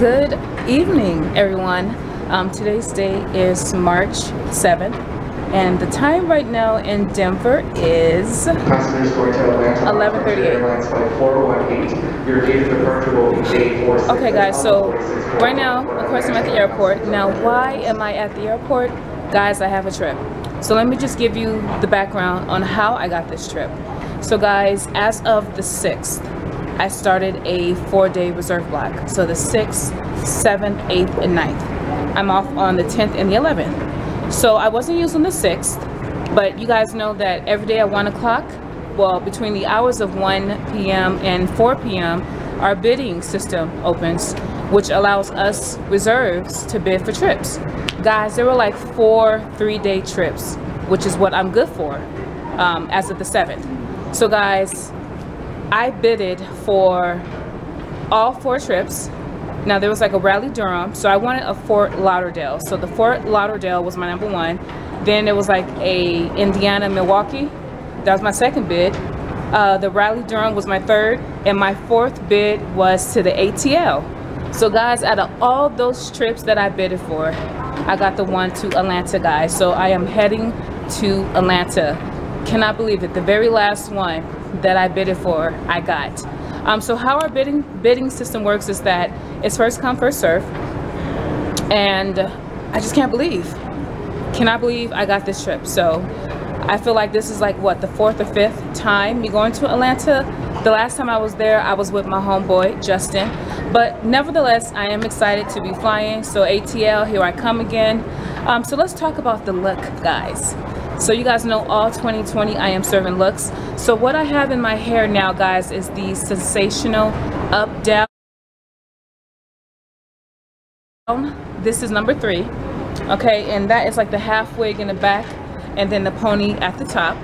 Good evening, everyone. Today's day is March 7th, and the time right now in Denver is 11:38. Okay, guys, so right now, of course, I'm at the airport. Now, why am I at the airport? Guys, I have a trip. So let me just give you the background on how I got this trip. So guys, as of the 6th, I started a 4-day reserve block. So the 6th, 7th, 8th, and 9th. I'm off on the 10th and the 11th. So I wasn't using the 6th, but you guys know that every day at 1 o'clock, well, between the hours of 1 p.m. and 4 p.m., our bidding system opens, which allows us reserves to bid for trips. Guys, there were like 4 3-day trips, which is what I'm good for as of the 7th. So guys, I bidded for all 4 trips. Now there was like a Raleigh-Durham, so I wanted a Fort Lauderdale. So the Fort Lauderdale was my number 1. Then there was like a Indiana-Milwaukee. That was my second bid. The Raleigh-Durham was my 3rd, and my 4th bid was to the ATL. So guys, out of all those trips that I bidded for, I got the one to Atlanta, guys. So I am heading to Atlanta. Cannot believe it. The very last one that I bidded for, I got. So how our bidding system works is that it's first come, first serve. And I just cannot believe I got this trip. So I feel like this is like what, the 4th or 5th time me going to Atlanta. The last time I was there, I was with my homeboy Justin, but nevertheless I am excited to be flying. So ATL, here I come again. So let's talk about the look, guys. So you guys know all 2020 I am serving looks. So what I have in my hair now, guys, is the sensational up down. This is number 3. Okay, and that is like the half wig in the back and then the pony at the top.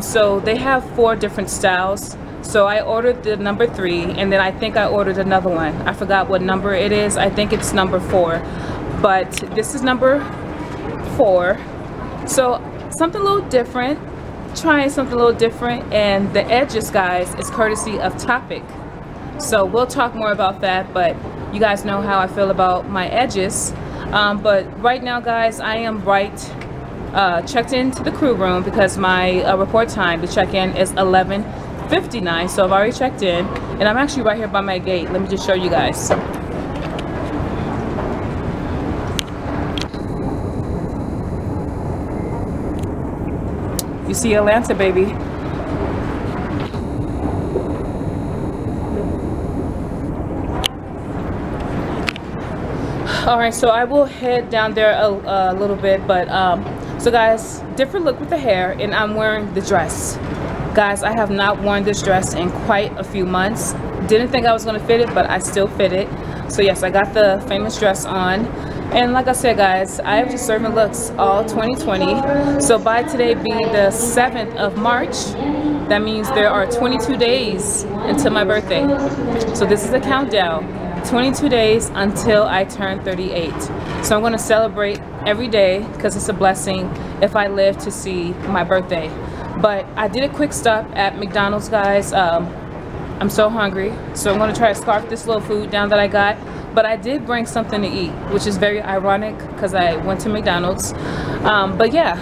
So they have 4 different styles. So I ordered the number 3, and then I think I ordered another one. I forgot what number it is. I think it's number 4, but this is number 4. So something a little different, trying something a little different, and the edges, guys, is courtesy of Topic. So we'll talk more about that, but you guys know how I feel about my edges. But right now, guys, I am checked into the crew room because my report time to check in is 11:59. So I've already checked in, and I'm actually right here by my gate. Let me just show you guys. You see Atlanta, baby. All right, so I will head down there a little bit, but so guys, different look with the hair, and I'm wearing the dress. Guys, I have not worn this dress in quite a few months. Didn't think I was gonna fit it, but I still fit it. So yes, I got the famous dress on. And like I said, guys, I have just serving looks all 2020. So by today being the 7th of March, that means there are 22 days until my birthday. So this is a countdown. 22 days until I turn 38. So I'm going to celebrate every day because it's a blessing if I live to see my birthday. But I did a quick stop at McDonald's, guys. I'm so hungry, so I'm going to try to scarf this little food down that I got. But I did bring something to eat, which is very ironic because I went to McDonald's. But yeah,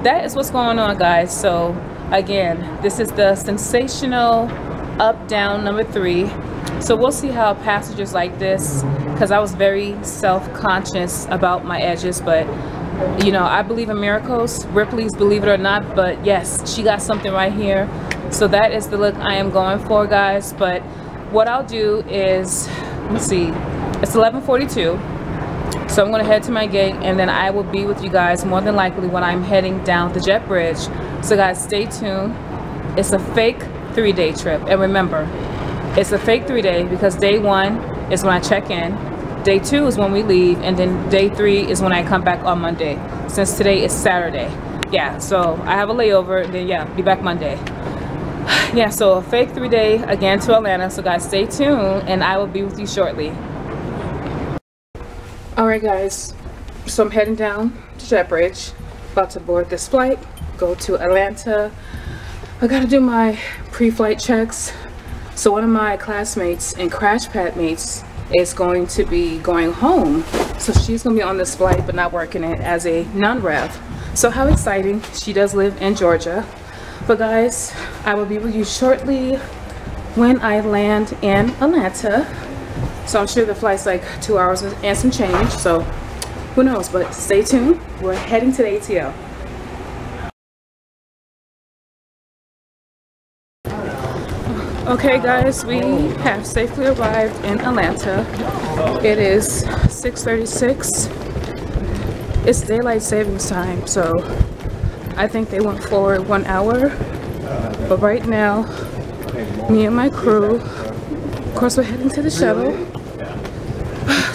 that is what's going on, guys. So again, this is the sensational up down number 3. So we'll see how passengers like this, because I was very self-conscious about my edges, but you know, I believe in miracles. Ripley's, believe it or not, but yes, she got something right here. So that is the look I am going for, guys. But what I'll do is, let's see, it's 11:42, so I'm gonna head to my gate, and then I will be with you guys more than likely when I'm heading down the jet bridge. So guys, stay tuned. It's a fake 3-day trip, and remember, it's a fake 3-day because day 1 is when I check in, day 2 is when we leave, and then day 3 is when I come back on Monday, since today is Saturday. Yeah, so I have a layover, and then yeah, be back Monday. Yeah, so a fake 3-day again to Atlanta. So guys, stay tuned, and I will be with you shortly. All right, guys, so I'm heading down to jet bridge, about to board this flight, go to Atlanta. I gotta do my pre-flight checks. So one of my classmates and crash pad mates is going to be going home. So she's going to be on this flight but not working it as a non-rev. So how exciting. She does live in Georgia. But guys, I will be with you shortly when I land in Atlanta. So I'm sure the flight's like 2 hours and some change. So who knows, but stay tuned. We're heading to the ATL. Okay guys, we have safely arrived in Atlanta. It is 6:36. It's daylight savings time, so I think they went forward 1 hour. But right now, me and my crew, of course we're heading to the shuttle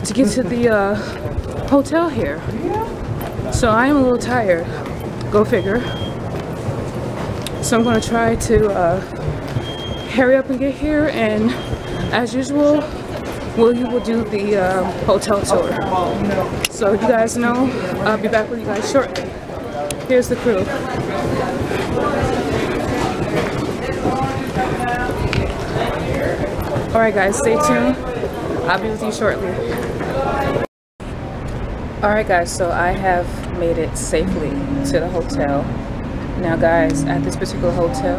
to get to the hotel here. So I am a little tired, go figure. So I'm gonna try to hurry up and get here, and as usual, you will do the hotel tour. So you guys know, I'll be back with you guys shortly. Here's the crew. Alright guys, stay tuned. I'll be with you shortly. Alright guys, so I have made it safely to the hotel. Now guys, at this particular hotel,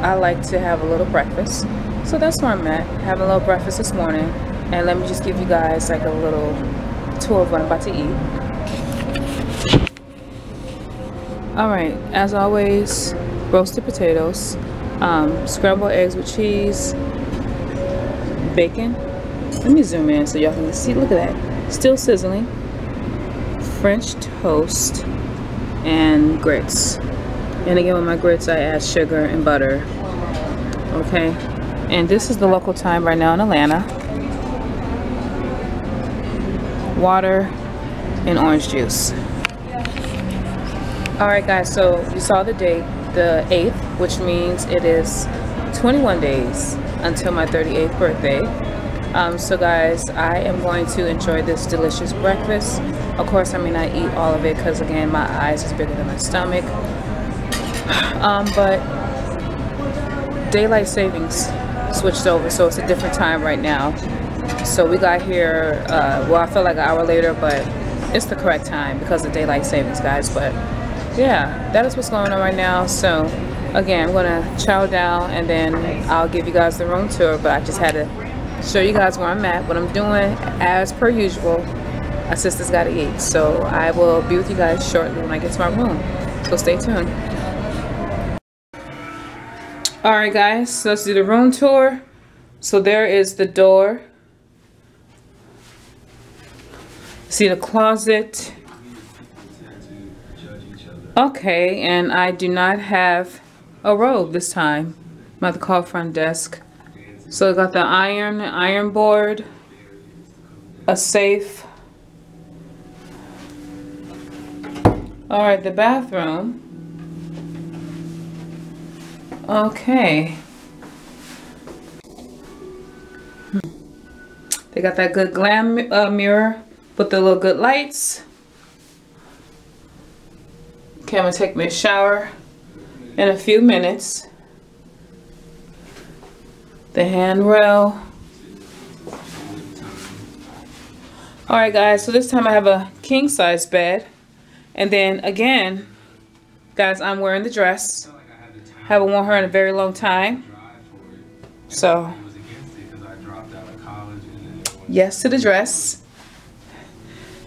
I like to have a little breakfast. So that's where I'm at, having a little breakfast this morning. And let me just give you guys like a little tour of what I'm about to eat. Alright, as always, roasted potatoes, scrambled eggs with cheese, bacon. Let me zoom in so y'all can see, look at that. Still sizzling. French toast and grits. And again, with my grits, I add sugar and butter. Okay, and this is the local time right now in Atlanta. Water and orange juice. Alright guys, so you saw the date, the 8th, which means it is 21 days until my 38th birthday. So guys, I am going to enjoy this delicious breakfast. Of course, I may not eat all of it because again, my eyes is bigger than my stomach. But daylight savings switched over, so it's a different time right now. So we got here, well, I felt like an hour later, but it's the correct time because of daylight savings, guys. But yeah, that is what's going on right now. So again, I'm gonna chow down and then I'll give you guys the room tour, but I just had to show you guys where I'm at, what I'm doing. As per usual, my sister's gotta eat. So I will be with you guys shortly when I get to my room. So stay tuned. Alright guys, so let's do the room tour. So there is the door. See the closet. Okay, and I do not have a robe this time. I'm about to call front desk. So I got the iron board, a safe. Alright, the bathroom. Okay. They got that good glam mirror with the little good lights. Okay, I'm gonna take me a shower in a few minutes. The handrail. Alright guys, so this time I have a king size bed. And then again, guys, I'm wearing the dress. Haven't worn her in a very long time. So, yes to the dress.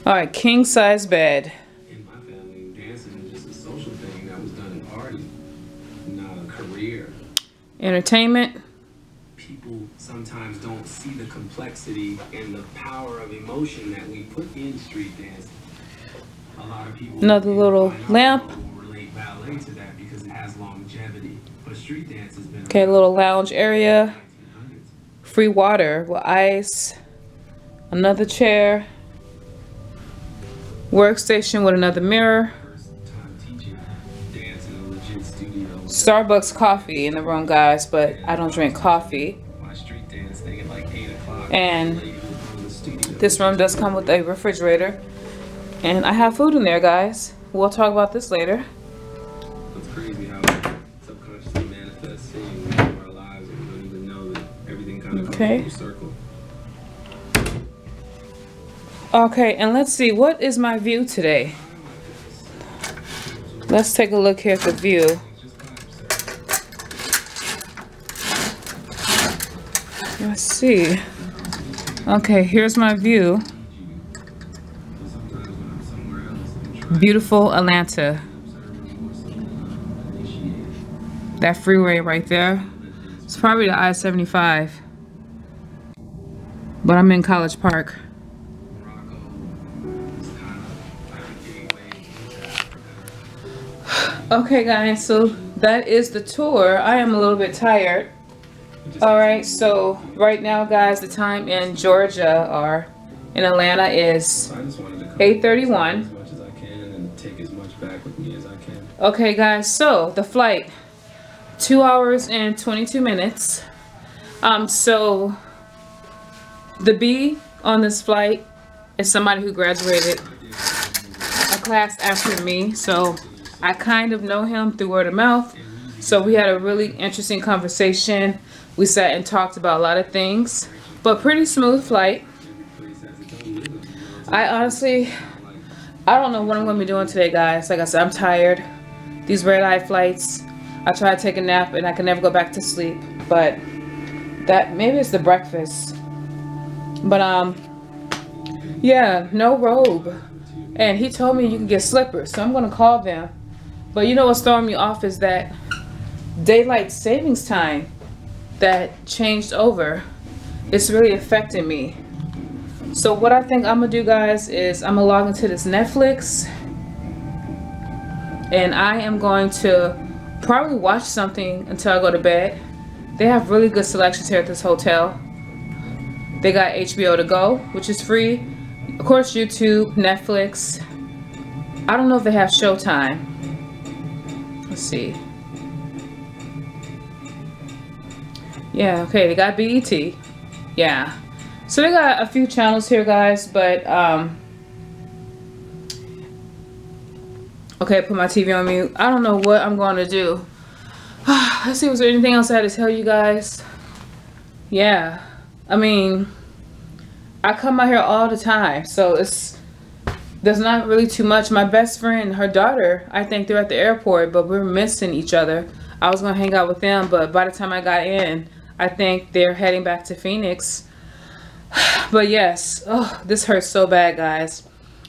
Alright, king size bed. In my family, dancing is just a social thing that was done in party, not a career. Entertainment. People sometimes don't see the complexity and the power of emotion that we put in street dancing. A lot of people Another little lamp. will relate ballet to that because it has longevity. But street dance has been Okay, a little lounge area. Free water with ice. Another chair. Workstation with another mirror. Starbucks coffee in the room, guys, but I don't drink coffee. And this room does come with a refrigerator. And I have food in there, guys. We'll talk about this later. It's crazy how subconsciously manifests in our lives and we don't even know that everything kind of comes full circle. Okay, and let's see, what is my view today? Let's take a look here at the view. Let's see. Okay, here's my view. Beautiful Atlanta. That freeway right there. It's probably the I-75. But I'm in College Park. Okay guys, so that is the tour. I am a little bit tired. Alright, so right now guys, the time in Georgia or in Atlanta is 8:31. Okay guys, so the flight, 2 hours and 22 minutes. So the B on this flight is somebody who graduated a class after me, so I kind of know him through word of mouth. So we had a really interesting conversation. We sat and talked about a lot of things, but pretty smooth flight. I don't know what I'm going to be doing today, guys. Like I said, I'm tired. These red-eye flights, I try to take a nap and I can never go back to sleep. But that, maybe it's the breakfast. But yeah, no robe. And he told me you can get slippers, so I'm going to call them. But you know what's throwing me off is that daylight savings time that changed over. It's really affecting me. So what I think I'm gonna do, guys, is I'm gonna log into this Netflix and I am going to probably watch something until I go to bed. They have really good selections here at this hotel. They got HBO to go, which is free. Of course, YouTube, Netflix. I don't know if they have Showtime. Let's see. Yeah, okay, they got BET. Yeah. So they got a few channels here, guys, but okay, put my TV on mute. I don't know what I'm going to do. Let's see, was there anything else I had to tell you guys? Yeah, I mean, I come out here all the time, so there's not really too much. My best friend, her daughter, I think they're at the airport, but we're missing each other. I was gonna hang out with them, but by the time I got in, I think they're heading back to Phoenix. But yes, oh, this hurts so bad, guys.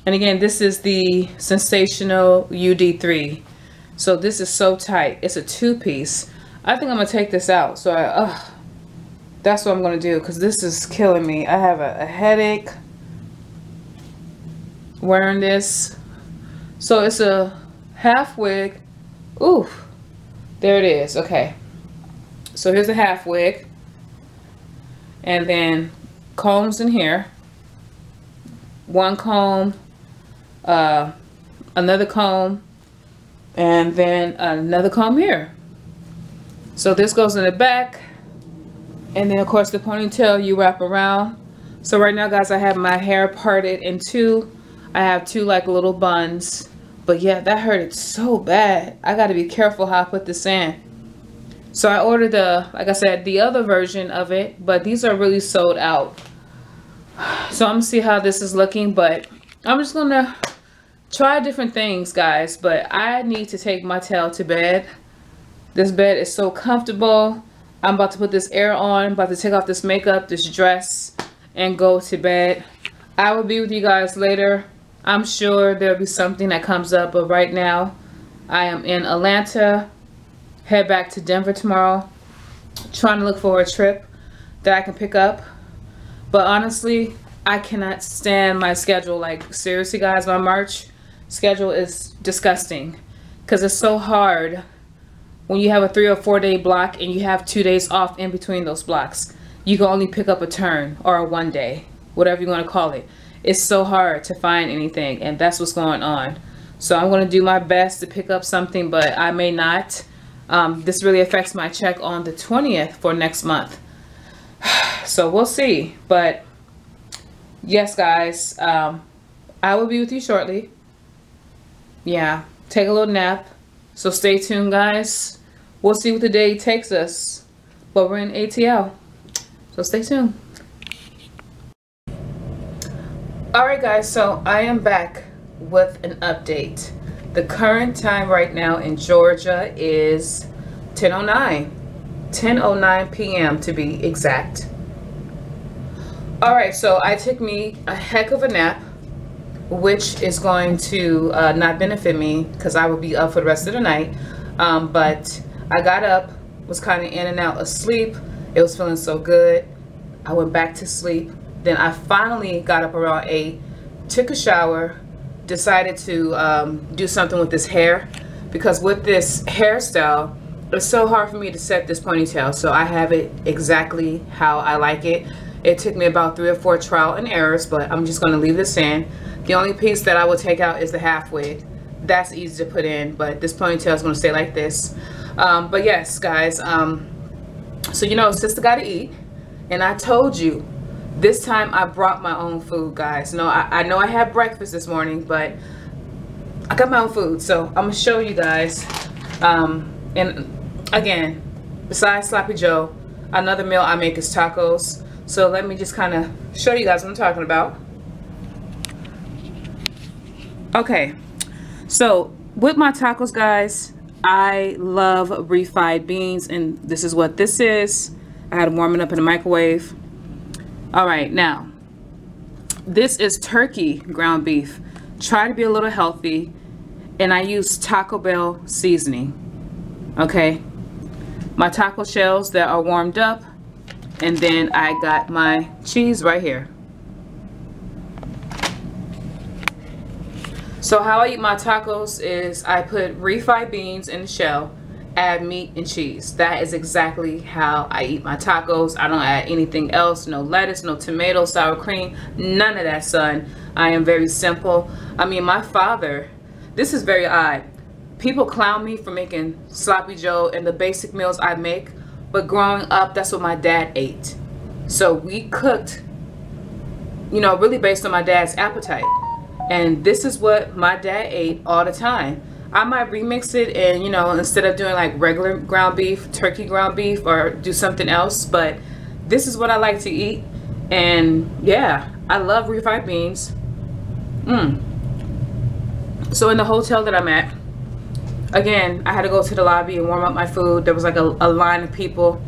And again, this is the Sensational UD3. So this is so tight. It's a two-piece. I think I'm gonna take this out. So that's what I'm gonna do, because this is killing me. I have a headache wearing this. So it's a half wig. Ooh, there it is. Okay, so here's a half wig, and then combs in here. One comb, another comb, and then another comb here. So this goes in the back, and then of course the ponytail you wrap around. So right now, guys, I have my hair parted in two. I have two like little buns, but yeah, that hurted so bad. I got to be careful how I put this in. So I ordered like I said, the other version of it, but these are really sold out. So I'm gonna see how this is looking, but I'm just gonna try different things, guys. But I need to take my tail to bed. This bed is so comfortable. I'm about to put this air on. I'm about to take off this makeup, this dress, and go to bed. I will be with you guys later. I'm sure there'll be something that comes up, but right now I am in Atlanta. Head back to Denver tomorrow. Trying to look for a trip that I can pick up. But honestly, I cannot stand my schedule. Like, seriously, guys, my March schedule is disgusting. Because it's so hard when you have a 3 or 4 day block and you have 2 days off in between those blocks. You can only pick up a turn or a 1 day, whatever you want to call it. It's so hard to find anything, and that's what's going on. So I'm going to do my best to pick up something, but I may not. This really affects my check on the 20th for next month. So we'll see. But yes, guys, I will be with you shortly. Yeah, take a little nap. So stay tuned, guys. We'll see what the day takes us. But we're in ATL. So stay tuned. Alright guys, so I am back with an update. The current time right now in Georgia is 10:09 p.m. to be exact. Alright, so I took me a heck of a nap, which is going to not benefit me because I will be up for the rest of the night. But I got up, was kind of in and out of sleep. It was feeling so good. I went back to sleep. Then I finally got up around 8, took a shower, decided to do something with this hair, because with this hairstyle, it's so hard for me to set this ponytail. So I have it exactly how I like it. It took me about 3 or 4 trial and errors, but I'm just going to leave this in. The only piece that I will take out is the half wig. That's easy to put in, but this ponytail is going to stay like this. But yes, guys, so you know, sister got to eat, and I told you, this time I brought my own food, guys. No, I know I had breakfast this morning, but I got my own food. So I'm going to show you guys. And again, besides Sloppy Joe, another meal I make is tacos. So let me just kind of show you guys what I'm talking about. Okay, so with my tacos, guys, I love refried beans, and this is what this is. I had to warm it up in the microwave. All right, now this is turkey ground beef. Try to be a little healthy, and I use Taco Bell seasoning. Okay, my taco shells that are warmed up, and then I got my cheese right here. So how I eat my tacos is I put refried beans in the shell, add meat and cheese. That is exactly how I eat my tacos. I don't add anything else. No lettuce, no tomato, sour cream, none of that, son. I am very simple. I mean, my father, this is very odd. People clown me for making Sloppy Joe and the basic meals I make, but growing up, that's what my dad ate. So we cooked, you know, really based on my dad's appetite. And this is what my dad ate all the time. I might remix it and, you know, instead of doing like regular ground beef, turkey ground beef, or do something else, but this is what I like to eat. And yeah, I love refried beans. So in the hotel that I'm at, again, I had to go to the lobby and warm up my food. There was like a line of people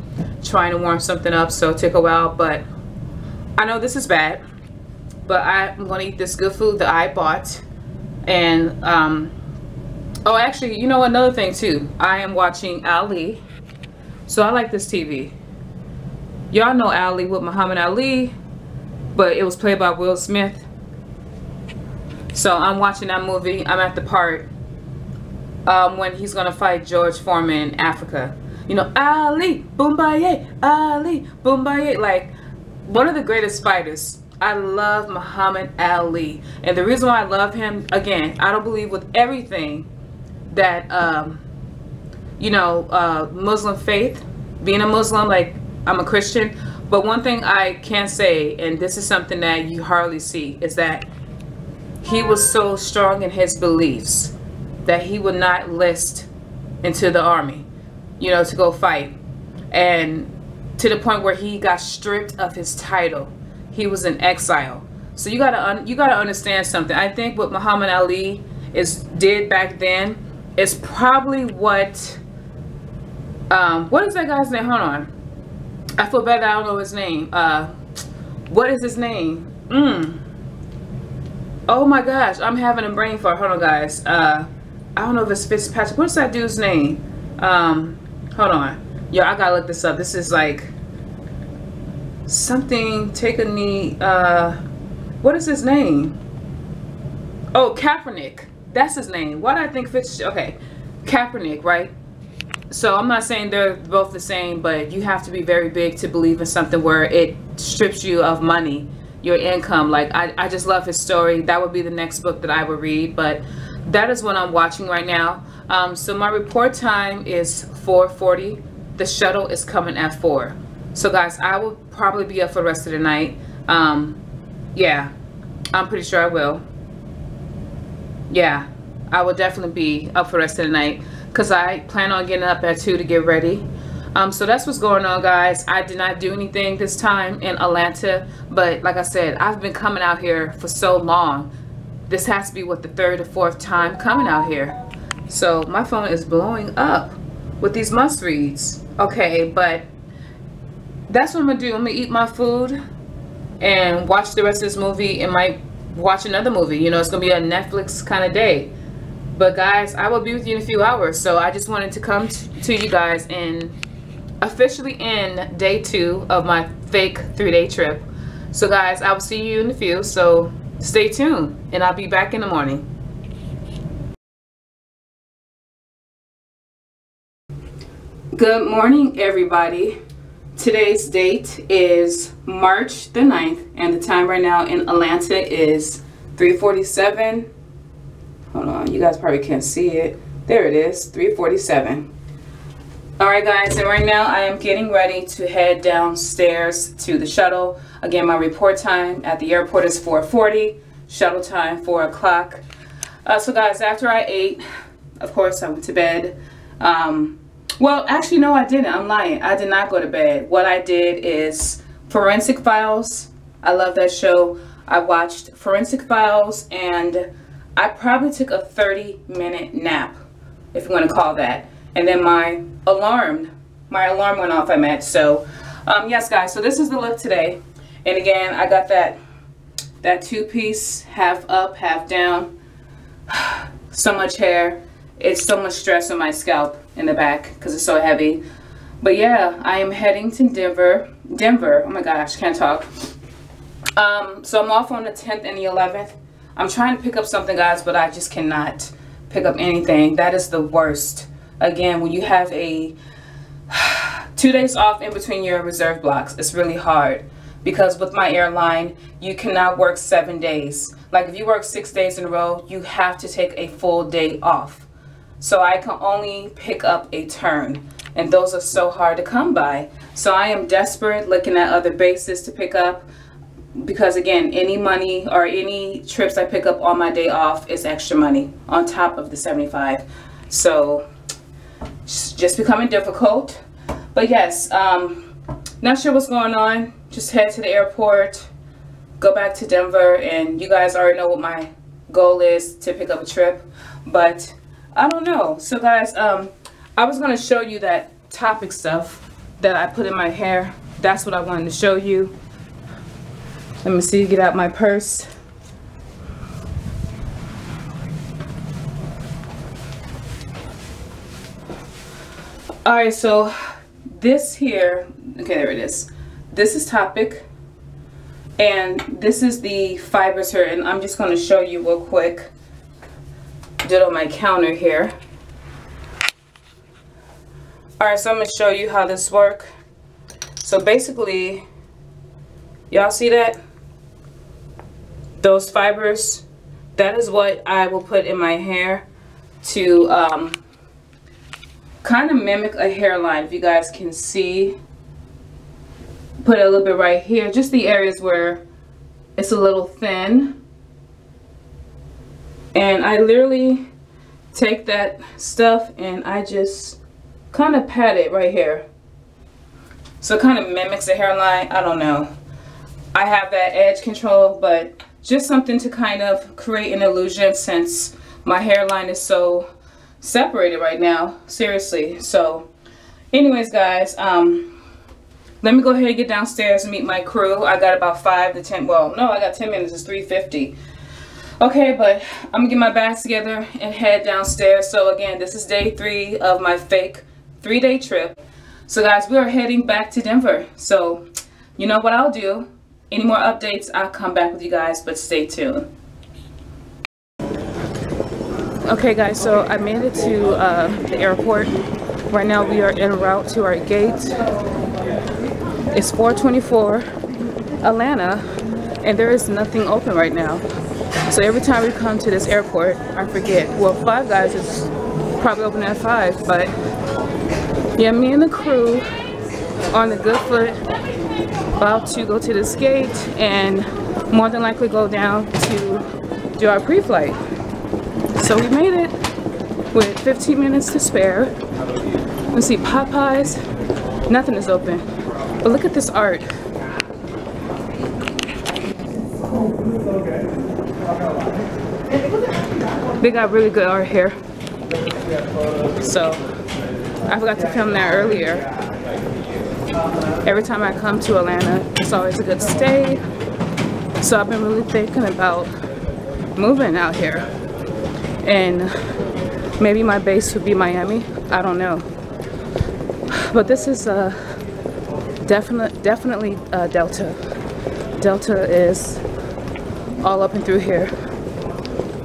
trying to warm something up, so it took a while, but I know this is bad, but I'm gonna eat this good food that I bought. And oh, actually, you know, another thing too, I am watching Ali. So I like this TV. Y'all know Ali with Muhammad Ali, but it was played by Will Smith. So I'm watching that movie. I'm at the part when he's gonna fight George Foreman in Africa. You know, Ali Boombaye, Ali Boombaye, like one of the greatest fighters. I love Muhammad Ali, and the reason why I love him, again, I don't believe with everything that you know, Muslim faith, being a Muslim, like I'm a Christian, but one thing I can say, and this is something that you hardly see, is that he was so strong in his beliefs that he would not enlist into the army, you know, to go fight, and to the point where he got stripped of his title. He was in exile. So you gotta understand something. I think what Muhammad Ali did back then is probably what is that guy's name? Hold on, I feel bad that I don't know his name. What is his name? Oh my gosh, I'm having a brain fart. Hold on, guys. I don't know if it's Fitzpatrick. What's that dude's name? Hold on, yo, I gotta look this up. This is like something, take a knee. What is his name? Oh, Kaepernick. That's his name. Why did I think okay, Kaepernick, right? So I'm not saying they're both the same, but you have to be very big to believe in something where it strips you of money, your income. Like I just love his story. That would be the next book that I would read, but that is what I'm watching right now. So my report time is 4:40. The shuttle is coming at 4. So guys, I will probably be up for the rest of the night. Yeah, I'm pretty sure I will. Yeah, I will definitely be up for the rest of the night, because I plan on getting up at 2 to get ready. So that's what's going on, guys. I did not do anything this time in Atlanta, but like I said, I've been coming out here for so long. This has to be what, the 3rd or 4th time coming out here. So my phone is blowing up with these must reads. Okay, but that's what I'm gonna do. I'm gonna eat my food and watch the rest of this movie, and might watch another movie. You know, it's gonna be a Netflix kind of day. But guys, I will be with you in a few hours. So I just wanted to come to you guys and officially end day 2 of my fake 3-day trip. So guys, I will see you in a few. So stay tuned, and I'll be back in the morning. Good morning, everybody. Today's date is March the 9th, and the time right now in Atlanta is 3:47. Hold on, you guys probably can't see it. There it is, 3:47. Alright guys, and right now I am getting ready to head downstairs to the shuttle. Again, my report time at the airport is 4:40, shuttle time 4 o'clock. So guys, after I ate, of course I went to bed. Well, actually no, I didn't. I'm lying. I did not go to bed. What I did is Forensic Files. I love that show. I watched Forensic Files, and I probably took a 30-minute nap, if you want to call that. And then my alarm went off, I meant. So yes guys, so this is the look today. And again, I got that 2-piece, half up, half down. So much hair. It's so much stress on my scalp in the back because it's so heavy. But yeah, I am heading to Denver. Oh my gosh, can't talk. So I'm off on the 10th and the 11th. I'm trying to pick up something, guys, but I just cannot pick up anything. That is the worst. Again, when you have a 2 days off in between your reserve blocks, it's really hard. Because with my airline, you cannot work 7 days. Like if you work 6 days in a row, you have to take a full day off. So I can only pick up a turn. And those are so hard to come by. So I am desperate looking at other bases to pick up. Because again, any money or any trips I pick up on my day off is extra money on top of the 75. So it's just becoming difficult. But yes, not sure what's going on. Just head to the airport, go back to Denver, and you guys already know what my goal is, to pick up a trip. But I don't know. So guys, I was going to show you that topic stuff that I put in my hair. That's what I wanted to show you. Let me see, get out my purse. Alright, so this here, okay, there it is. This is topic, and this is the fibers here, and I'm just going to show you real quick. Do it on my counter here. Alright, so I'm going to show you how this works. So basically, y'all see that? Those fibers, that is what I will put in my hair to kind of mimic a hairline. If you guys can see, put a little bit right here, just the areas where it's a little thin. And I literally take that stuff and I just kind of pat it right here. So it kind of mimics a hairline. I don't know. I have that edge control, but just something to kind of create an illusion since my hairline is so separated right now. Seriously. So anyways guys, let me go ahead and get downstairs and meet my crew. I got about 5 to 10, well no, I got 10 minutes. It's 3:50. Okay, but I'm gonna get my bags together and head downstairs. So again, this is day 3 of my fake 3-day trip. So guys, we are heading back to Denver. So you know what I'll do. Any more updates, I'll come back with you guys, but stay tuned. Okay guys, so I made it to the airport. Right now we are en route to our gate. It's 4:24 Atlanta, and there is nothing open right now. So every time we come to this airport, I forget. Well, Five Guys is probably open at 5, but yeah, me and the crew on the good foot, about to go to this gate and more than likely go down to do our pre-flight. So we made it with 15 minutes to spare. Let's see, Popeyes. Nothing is open. But look at this art. They got really good art here. So I forgot to film that earlier. Every time I come to Atlanta, it's always a good stay. So I've been really thinking about moving out here. And maybe my base would be Miami. I don't know. But this is definitely Delta. Delta is all up and through here.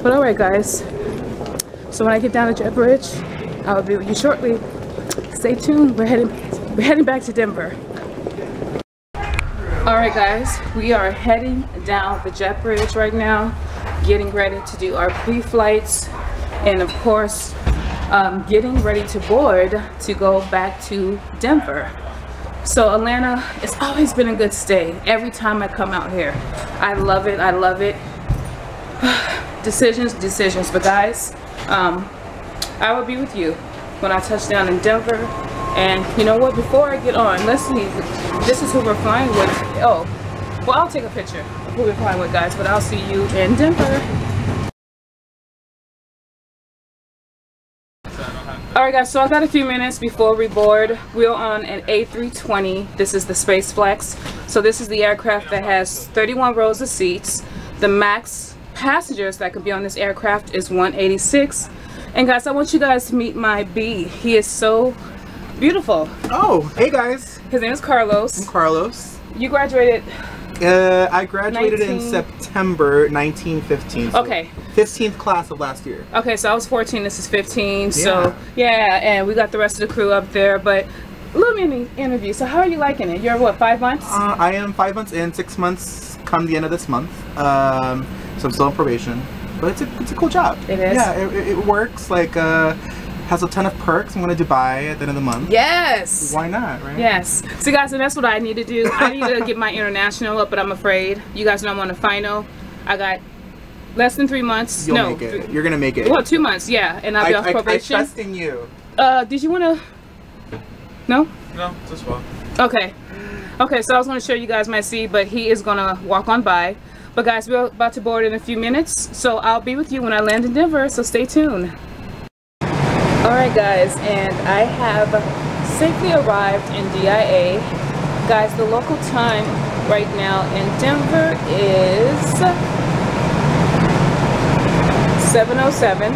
But alright guys, so when I get down to Jet Bridge, I'll be with you shortly. Stay tuned, we're heading back to Denver. Alright guys, we are heading down the Jet Bridge right now, getting ready to do our pre-flights, and of course, getting ready to board to go back to Denver. So Atlanta, it's always been a good stay. Every time I come out here, I love it. I love it. Decisions. But guys, I will be with you when I touch down in Denver. And you know what? Before I get on, let's see. This is who we're flying with. Oh, well, I'll take a picture of who we're flying with, guys. But I'll see you in Denver. Alright guys, so I got a few minutes before we board. We're on an A320. This is the Space Flex. So this is the aircraft that has 31 rows of seats. The max passengers that could be on this aircraft is 186. And guys, I want you guys to meet my B. He is so beautiful. Oh, hey guys. His name is Carlos. I'm Carlos. You graduated? I graduated in September 1915. So okay. 15th class of last year. Okay, so I was 14, this is 15. So yeah, and we got the rest of the crew up there. But a little mini interview. So how are you liking it? You're what, 5 months? I am 5 months in, 6 months come the end of this month. So I'm still on probation. But it's a cool job. It is? Yeah, it works. Like, has a ton of perks. I'm going to Dubai at the end of the month. Yes! Why not, right? Yes. So guys, and that's what I need to do. I need to get my international up, but I'm afraid. You guys know I'm on the final. I got less than 3 months. You'll make it. You're going to make it. Well, 2 months, yeah. And I'll be off probation. I trust in you. Did you want to... No? No, just well. Okay. Okay, so I was going to show you guys my seat, but he is going to walk on by. But guys, we're about to board in a few minutes. So I'll be with you when I land in Denver, so stay tuned. Alright guys, and I have safely arrived in DIA. Guys, the local time right now in Denver is 7:07.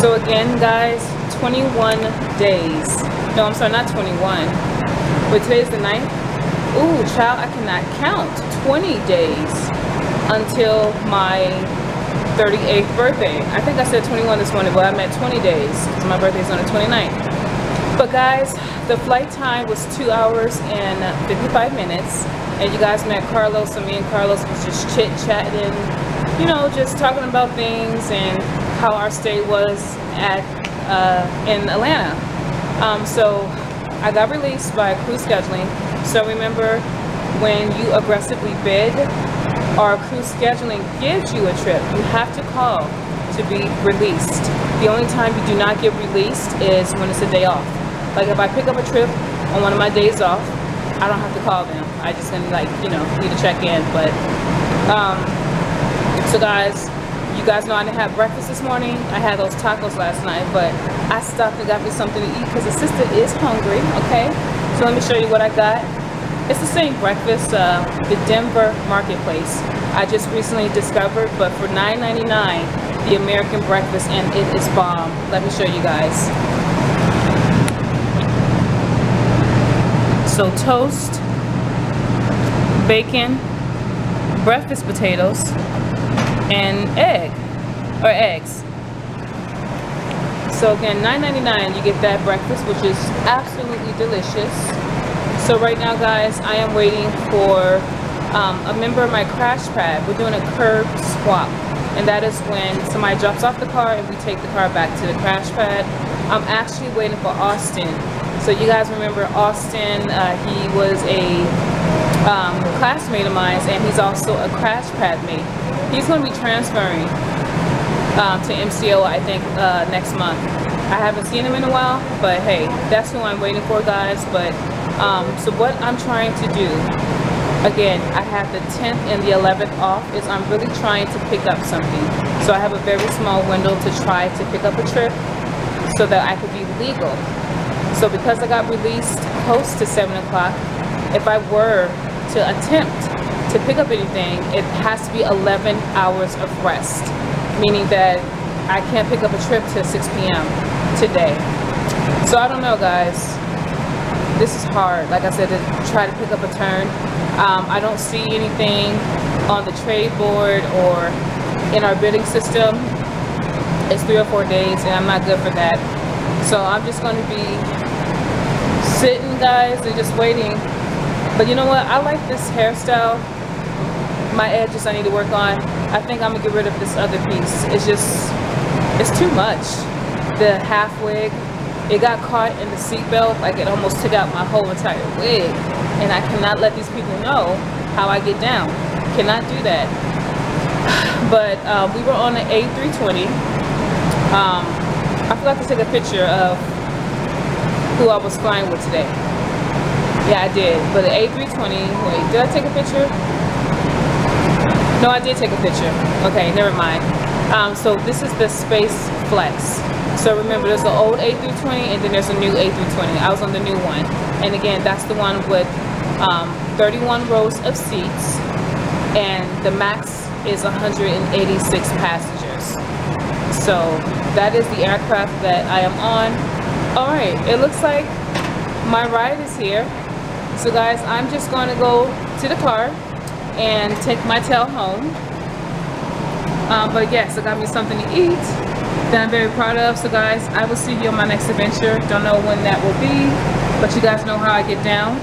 So again guys, 21 days. No, I'm sorry, not 21. But today's the 9th. Ooh, child, I cannot count. 20 days until my 38th birthday. I think I said 21 this morning, but I meant 20 days because my birthday's on the 29th. But guys, the flight time was 2 hours and 55 minutes. And you guys met Carlos, and me and Carlos was just chit-chatting, you know, just talking about things and how our stay was at in Atlanta. So I got released by crew scheduling. So remember, when you aggressively bid, our crew scheduling gives you a trip. You have to call to be released. The only time you do not get released is when it's a day off. Like if I pick up a trip on one of my days off, I don't have to call them. I just gonna, like, you know, need to check in. But so guys, you guys know I didn't have breakfast this morning. I had those tacos last night, but I stopped and got me something to eat because the sister is hungry. Okay, so let me show you what I got. It's the same breakfast, the Denver Marketplace. I just recently discovered, but for $9.99, the American breakfast, and it is bomb. Let me show you guys. So toast, bacon, breakfast potatoes, and eggs. So again, $9.99, you get that breakfast, which is absolutely delicious. So right now guys, I am waiting for a member of my crash pad. We're doing a curb swap, and that is when somebody drops off the car and we take the car back to the crash pad. I'm actually waiting for Austin. So you guys remember Austin, he was a classmate of mine, and he's also a crash pad mate. He's going to be transferring to MCO, I think, next month. I haven't seen him in a while, but hey, that's who I'm waiting for, guys. But so what I'm trying to do, again, I have the 10th and the 11th off, is I'm really trying to pick up something. So I have a very small window to try to pick up a trip so that I could be legal. So because I got released close to 7 o'clock, if I were to attempt to pick up anything, it has to be 11 hours of rest, meaning that I can't pick up a trip till 6 p.m. today. So I don't know, guys. This is hard, like I said, to try to pick up a turn. I don't see anything on the trade board or in our bidding system. It's 3 or 4 days, and I'm not good for that. So I'm just going to be sitting, guys, and just waiting. But you know what? I like this hairstyle. My edges I need to work on. I think I'm gonna get rid of this other piece. It's too much. The half wig, it got caught in the seatbelt, like it almost took out my whole entire wig. And I cannot let these people know how I get down. Cannot do that. But we were on the A320. I forgot to take a picture of who I was flying with today. Yeah, I did. But the A320, wait, did I take a picture? No, I did take a picture. Okay, never mind. So this is the Space Flex. So remember, there's an old A320 and then there's a new A320. I was on the new one. And again, that's the one with 31 rows of seats. And the max is 186 passengers. So that is the aircraft that I am on. All right, it looks like my ride is here. So guys, I'm just going to go to the car and take my tail home. But yes, I got me something to eat that I'm very proud of. So guys, I will see you on my next adventure. Don't know when that will be, but you guys know how I get down.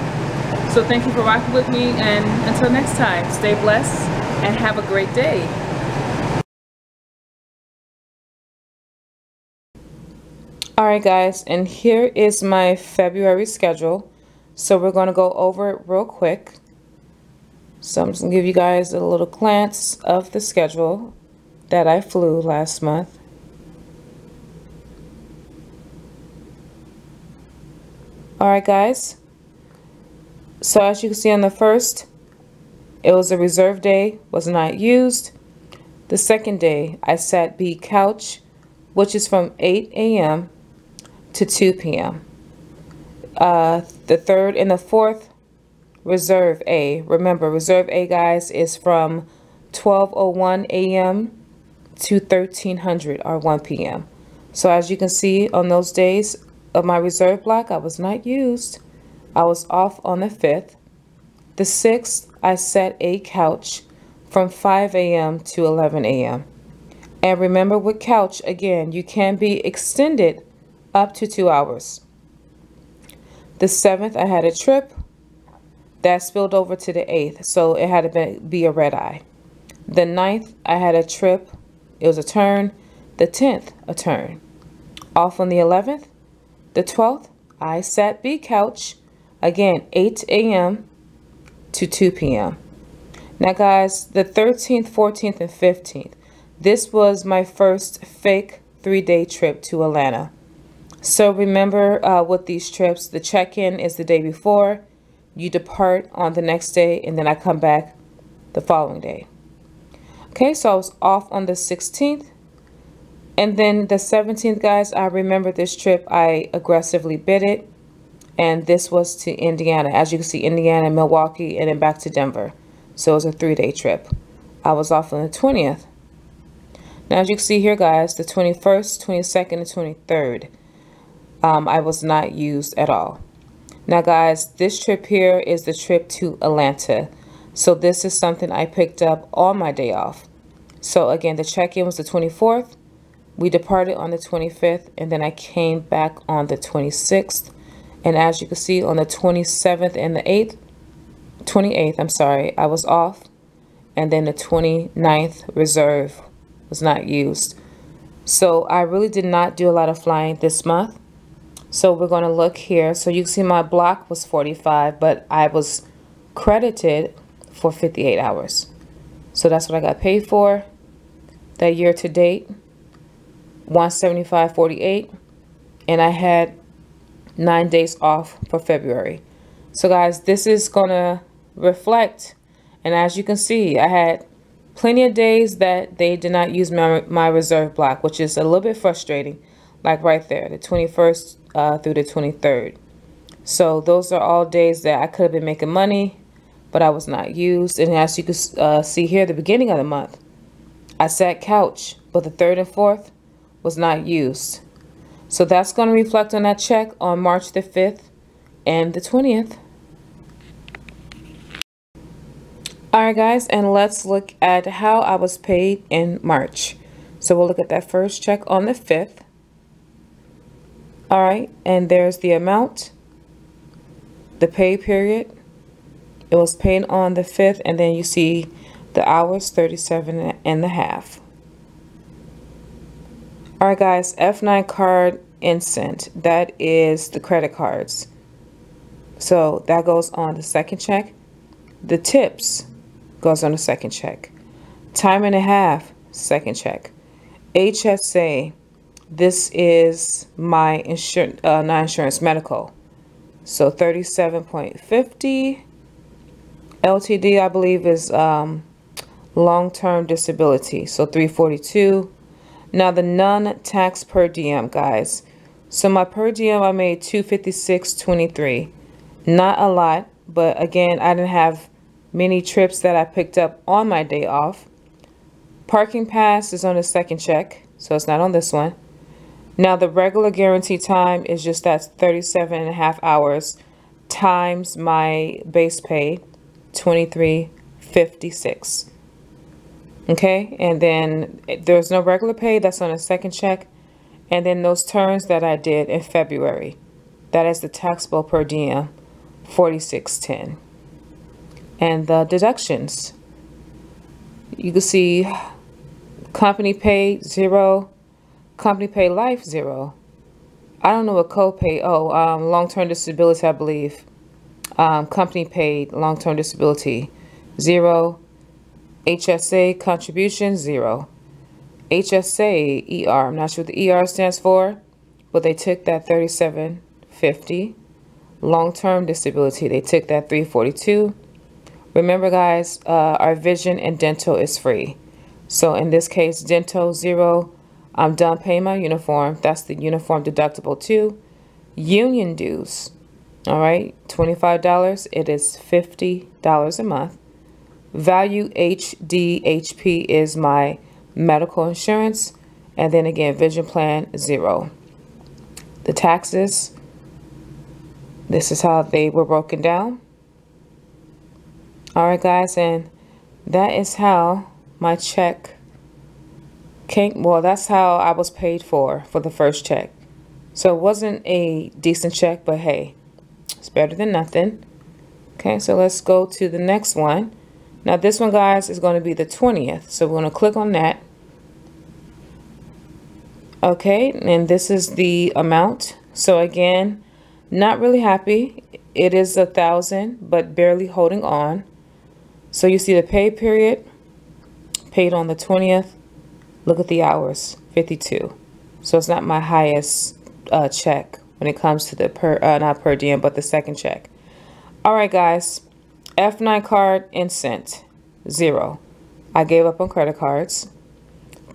So thank you for rocking with me, and until next time, stay blessed and have a great day. Alright guys, and here is my February schedule. So we're going to go over it real quick. So I'm just going to give you guys a little glance of the schedule that I flew last month. Alright guys, so as you can see on the first, it was a reserve day, was not used. The second day, I sat B couch, which is from 8 a.m. to 2 p.m. The third and the fourth, reserve A. Remember, reserve A, guys, is from 12:01 a.m. to 1300 or 1 p.m. So as you can see on those days of my reserve block, I was not used. I was off on the 5th. The 6th, I sat A couch from 5 a.m. to 11 a.m. And remember, with couch, again, you can be extended up to 2 hours. The 7th, I had a trip that spilled over to the 8th, so it had to be a red eye. The 9th, I had a trip, it was a turn. The 10th, a turn. Off on the 11th. The 12th, I sat B couch, again, 8 a.m. to 2 p.m. Now guys, the 13th, 14th, and 15th, this was my first fake 3-day trip to Atlanta. So remember, with these trips, the check-in is the day before, you depart on the next day, and then I come back the following day. Okay, so I was off on the 16th, and then the 17th, guys, I remember this trip, I aggressively bid it, and this was to Indiana. As you can see, Indiana, Milwaukee, and then back to Denver. So it was a 3-day trip. I was off on the 20th. Now, as you can see here, guys, the 21st, 22nd, and 23rd, I was not used at all. Now, guys, this trip here is the trip to Atlanta. So this is something I picked up on my day off. So again, the check-in was the 24th. We departed on the 25th, and then I came back on the 26th. And as you can see, on the 27th and the 28th, I'm sorry, I was off. And then the 29th reserve was not used. So I really did not do a lot of flying this month. So we're going to look here. So you can see my block was 45, but I was credited for 58 hours. So that's what I got paid for. That year to date, 175.48. and I had 9 days off for February. So guys, this is gonna reflect, and as you can see, I had plenty of days that they did not use my reserve block, which is a little bit frustrating, like right there, the 21st through the 23rd. So those are all days that I could have been making money, but I was not used. And as you can see here, the beginning of the month, I sat couch, but the 3rd and 4th was not used. So that's going to reflect on that check on March the 5th and the 20th. Alright guys, and let's look at how I was paid in March. So we'll look at that first check on the 5th. Alright, and there's the amount, the pay period. It was paid on the 5th, and then you see the hours, 37 and a half. Alright guys, F9 card instant. That is the credit cards. So that goes on the second check. The tips goes on the second check. Time and a half, second check. HSA, this is my insurance, non-insurance medical. So 37.50. LTD, I believe, is long-term disability. So 342. Now the non-tax per diem, guys. So my per diem, I made $256.23. Not a lot, but again, I didn't have many trips that I picked up on my day off. Parking pass is on the second check, so it's not on this one. Now the regular guarantee time is just that 37 and a half hours times my base pay, $23.56. Okay, and then there's no regular pay, that's on the second check. And then those turns that I did in February, that is the taxable per diem, $46.10. And the deductions, you can see company paid, 0. Company paid life, 0. I don't know what co-pay, long-term disability, I believe. Company paid long-term disability, 0. HSA contribution, 0. HSA ER, I'm not sure what the ER stands for, but they took that $37.50. Long-term disability, they took that $342. Remember guys, our vision and dental is free. So in this case, dental, 0. I'm done paying my uniform. That's the uniform deductible too. Union dues, all right, $25. It is $50 a month. Value HDHP is my medical insurance. And then again, vision plan, 0. The taxes, this is how they were broken down. All right, guys, and that is how my check came. Well, that's how I was paid for the first check. So it wasn't a decent check, but hey, it's better than nothing. Okay, so let's go to the next one. Now this one, guys, is going to be the 20th. So we're going to click on that. Okay, and this is the amount. So again, not really happy. It is 1,000, but barely holding on. So you see the pay period, paid on the 20th. Look at the hours, 52. So it's not my highest check when it comes to the not per diem, but the second check. All right, guys, F9 card instant, 0. I gave up on credit cards.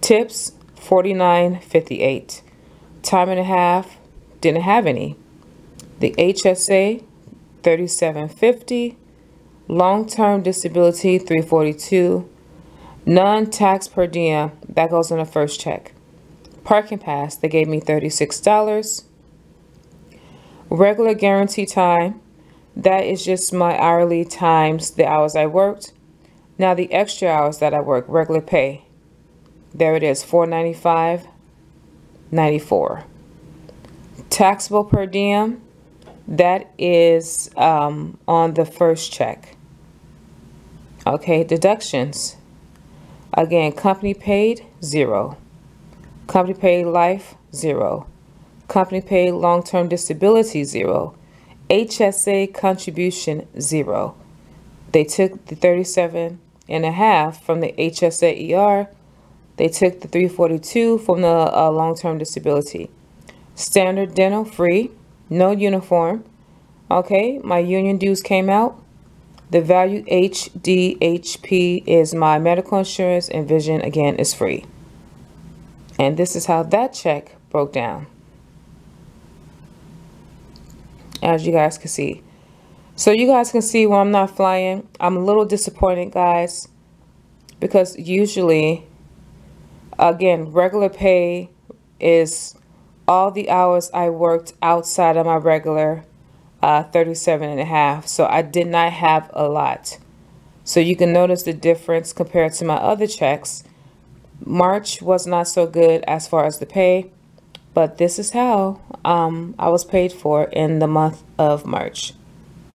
Tips, $49.58. Time and a half, didn't have any. The HSA, $37.50. Long-term disability, $342. Non-tax per diem, that goes on the first check. Parking pass, they gave me $36. Regular guarantee time, that is just my hourly times the hours I worked. Now the extra hours that I work, regular pay, there it is, $495.94. Taxable per diem, that is on the first check. Okay, deductions. Again, company paid, 0. Company paid life, 0. Company paid long-term disability, 0. HSA contribution, 0. They took the 37 and a half from the HSA ER. They took the 342 from the long-term disability. Standard dental free, no uniform. Okay, my union dues came out. The value HDHP is my medical insurance, and vision again is free. And this is how that check broke down, as you guys can see. So you guys can see when I'm not flying, I'm a little disappointed, guys, because usually, again, regular pay is all the hours I worked outside of my regular 37.5. So I did not have a lot. So you can notice the difference compared to my other checks. March was not so good as far as the pay, but this is how I was paid for in the month of March.